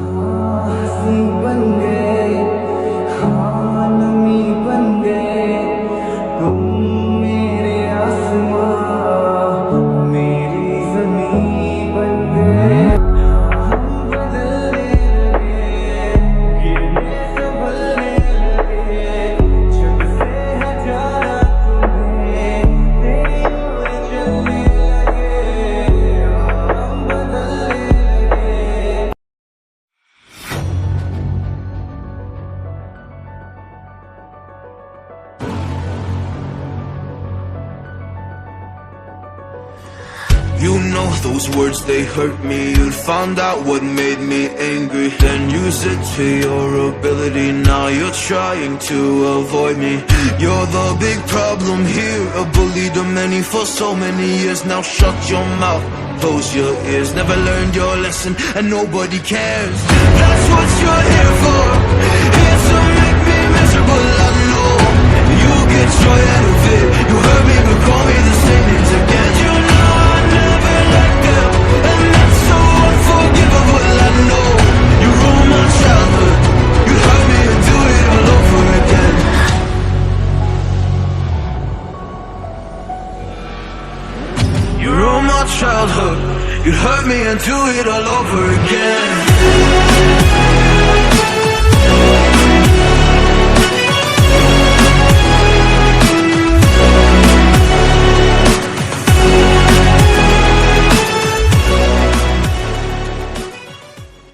हंसी बन गए, हाँ नमी बन गए, तुम मेरे आसमां मेरी ज़मीं बन गए। हम बदलने लगे, गिरने संभलने लगे, जब से है प्यारा तुम्हें तेरी ओर चलने लगे। हम बदलने लगे। You know those words, they hurt me. You'd found out what made me angry, then use it to your ability. Now you're trying to avoid me. You're the big problem here, a bully to many for so many years. Now shut your mouth, close your ears. Never learned your lesson and nobody cares. That's what you're here for, here to make me miserable. I know you get joy out of it. You hurt me but call me the same names again. You know I never let go, and that's so unforgivable. I know you ruined my childhood. You hurt me and do it all over again. You ruined my childhood. You hurt me and do it all over again.